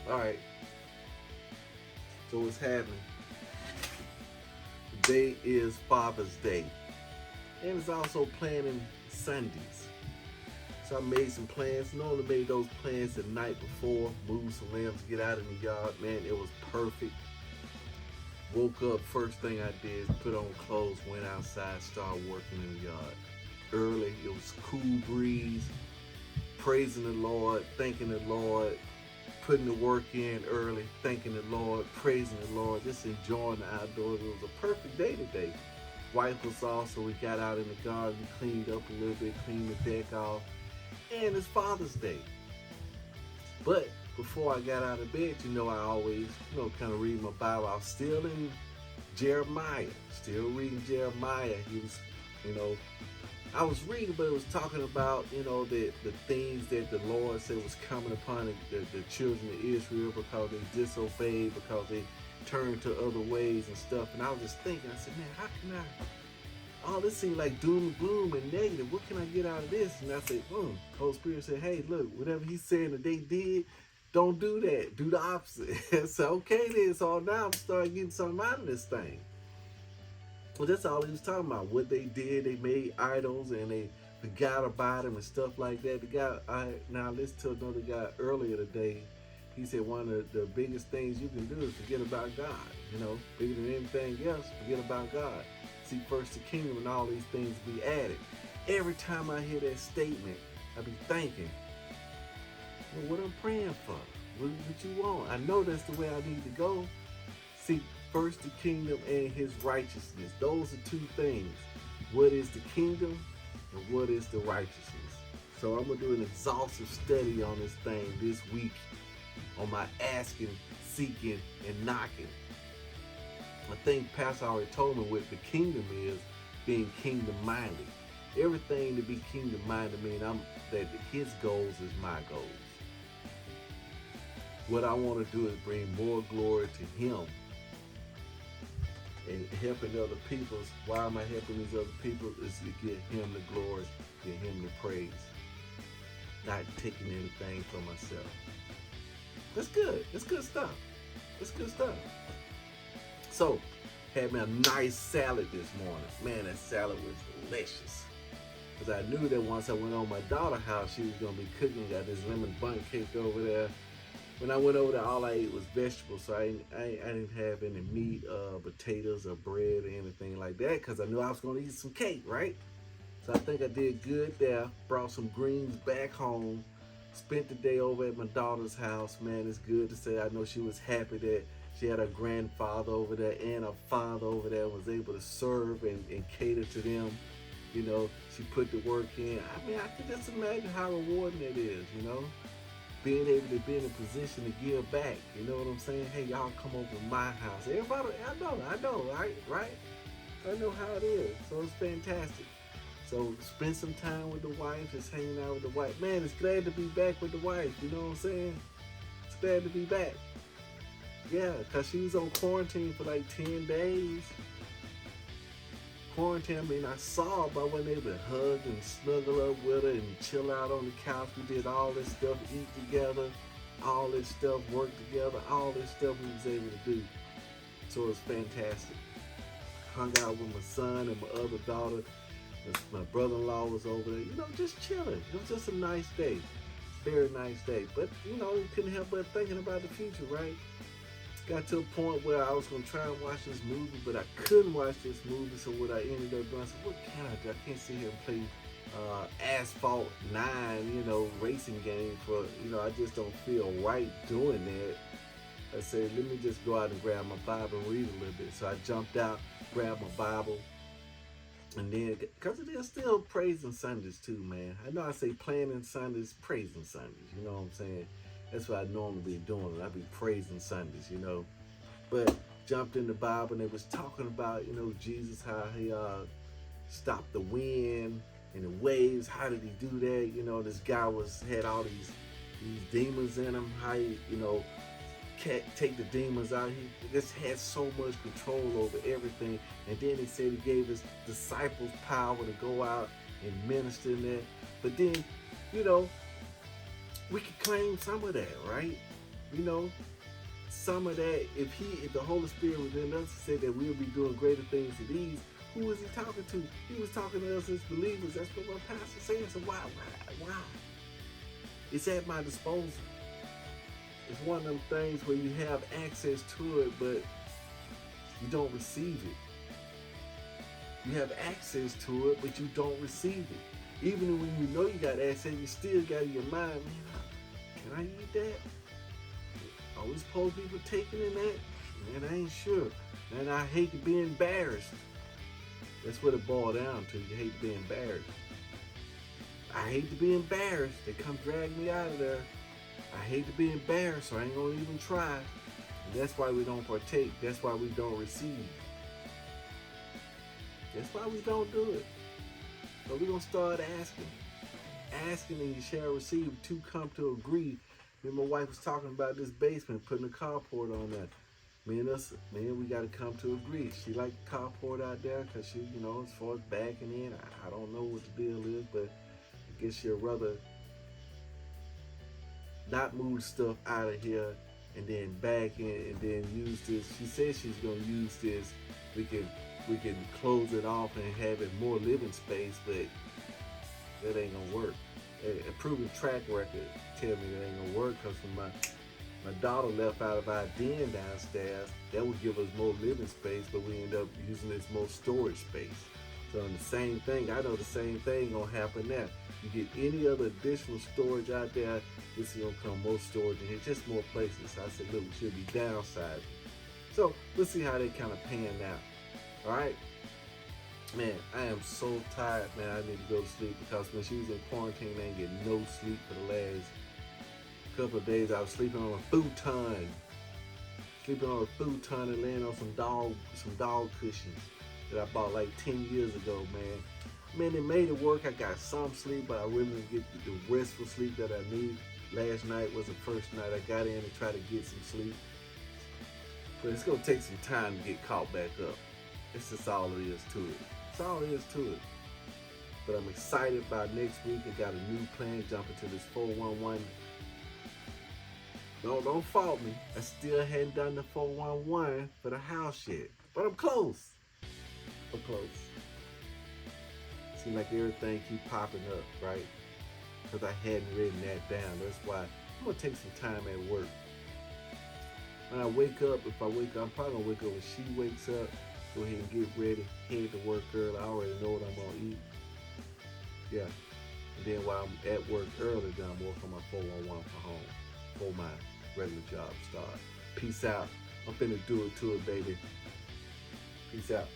All right. So what's happening? Today is Father's Day, and it's also planning Sundays. So I made some plans. Normally made those plans the night before. Moved some lambs to get out in the yard. Man, it was perfect. Woke up, first thing I did, put on clothes, went outside, started working in the yard. Early, it was cool breeze, praising the Lord, thanking the Lord, putting the work in early, thanking the Lord, praising the Lord, just enjoying the outdoors. It was a perfect day today. Wife was off, so we got out in the garden, cleaned up a little bit, cleaned the deck off, and it's Father's Day. But before I got out of bed, I always, kind of read my Bible. I was still in Jeremiah, still reading Jeremiah. He was, you know, I was reading, but it was talking about, the things that the Lord said was coming upon the children of Israel because they disobeyed, because they turned to other ways and stuff. And I was just thinking, I said, man, how can all this seems like doom and gloom and negative. What can I get out of this? And I said, Holy Spirit said, hey, look, whatever he's saying that they did, don't do that. Do the opposite. So, okay then. So now I'm starting getting something out of this thing. Well, that's all he was talking about. What they did, they made idols and they forgot about them and stuff like that. The guy, now listen to another guy earlier today. He said one of the biggest things you can do is forget about God. Bigger than anything else, forget about God. Seek first the kingdom and all these things be added. Every time I hear that statement, I be thinking, well, what I'm praying for? What you want? I know that's the way I need to go. Seek first the kingdom and his righteousness. Those are two things. What is the kingdom and what is the righteousness? So I'm going to do an exhaustive study on this thing this week on my asking, seeking, and knocking. I think Pastor already told me what the kingdom is, being kingdom-minded. Everything to be kingdom-minded means that his goals is my goals. What I want to do is bring more glory to him and helping other people. Why am I helping these other people? Is to get him the glory, get him the praise. Not taking anything for myself. That's good. That's good stuff. That's good stuff. So, had me a nice salad this morning. Man, that salad was delicious. Because I knew that once I went over my daughter's house, she was going to be cooking. Got this lemon bundt cake over there. When I went over there, all I ate was vegetables. So I didn't have any meat, potatoes, or bread, or anything like that. Because I knew I was going to eat some cake, right? So I think I did good there. Brought some greens back home. Spent the day over at my daughter's house. Man, it's good to say I know she was happy that she had her grandfather over there and her father over there, was able to serve and cater to them. She put the work in. I mean, I can just imagine how rewarding it is, being able to be in a position to give back. You know what I'm saying? Hey, y'all come over to my house. Everybody, I know, right? I know how it is. So it's fantastic. So spend some time with the wife, just hanging out with the wife. Man, it's glad to be back with the wife. You know what I'm saying? It's glad to be back. Yeah, because she was on quarantine for like 10 days. Quarantine, I saw her, but I wasn't able to hug and snuggle up with her and chill out on the couch. We did all this stuff, eat together, all this stuff, work together, all this stuff we was able to do. So it's fantastic. Hung out with my son and my other daughter. My brother-in-law was over there, just chilling. It was just a nice day. Very nice day. But, you couldn't help but thinking about the future, right? Got to a point where I was going to try and watch this movie, but I couldn't watch this movie. So what I ended up doing, I said, what can I do? I can't sit here and play Asphalt 9, racing game for, I just don't feel right doing that. I said, let me just go out and grab my Bible and read a little bit. So I jumped out, grabbed my Bible. And then, because it is still praising Sundays too, man. I know I say planning Sundays, praising Sundays. You know what I'm saying? That's what I normally be doing. I be praising Sundays, But jumped in the Bible and they was talking about, Jesus, how he stopped the wind and the waves. How did he do that? This guy had all these demons in him. How he, can't take the demons out. He just had so much control over everything. And then he said he gave his disciples power to go out and minister in that. But then, we could claim some of that, right? You know, some of that, if the Holy Spirit was in us, said that we'll be doing greater things than these, who was he talking to? He was talking to us as believers. That's what my pastor said. So why? It's at my disposal. It's one of them things where you have access to it, but you don't receive it. You have access to it, but you don't receive it. Even when you know you got access, you still got in your mind, man, can I eat that? Are we supposed to be partaking in that? Man, I ain't sure. And I hate to be embarrassed. That's what it boiled down to. You hate to be embarrassed. I hate to be embarrassed. They come drag me out of there. I hate to be embarrassed, so I ain't gonna even try. And that's why we don't partake. That's why we don't receive. That's why we don't do it. So we're gonna start asking. Asking and you shall receive. Two come to agree. Me and my wife was talking about this basement, putting a carport on that. Me and us, man, we gotta come to agree. She like the carport out there because she, as far as backing in, I don't know what the deal is, but I guess she'll rather not move stuff out of here and then back in and then use this. She said she's gonna use this. We can close it off and have it more living space, but that ain't gonna work. A proven track record tell me that ain't gonna work because when my daughter left out of our den downstairs, that would give us more living space, but we end up using this more storage space. So in the same thing, I know the same thing gonna happen there. You get any other additional storage out there, this is gonna come more storage in here, just more places. So I said, look, we should be downsizing. So let's see how they kind of pan out. All right. Man, I am so tired, man. I need to go to sleep because when she was in quarantine, I didn't get no sleep for the last couple of days. I was sleeping on a futon. And laying on some dog cushions that I bought like 10 years ago, man. Man, it made it work. I got some sleep, but I really didn't get the restful sleep that I need. Last night was the first night I got in and tried to get some sleep. But it's gonna take some time to get caught back up. It's just all it is to it. That's all it is to it. But I'm excited about next week. I got a new plan, jumping to this 411. No, don't fault me. I still hadn't done the 411 for the house yet. But I'm close. Seems like everything keep popping up, right? Because I hadn't written that down. That's why I'm going to take some time at work. When I wake up, I'm probably going to wake up when she wakes up. Go ahead and get ready, head to work early. I already know what I'm gonna eat. Yeah. And then while I'm at work early, then I'm working on my 411 for home. Before my regular job start. Peace out. I'm finna do it to it, baby. Peace out.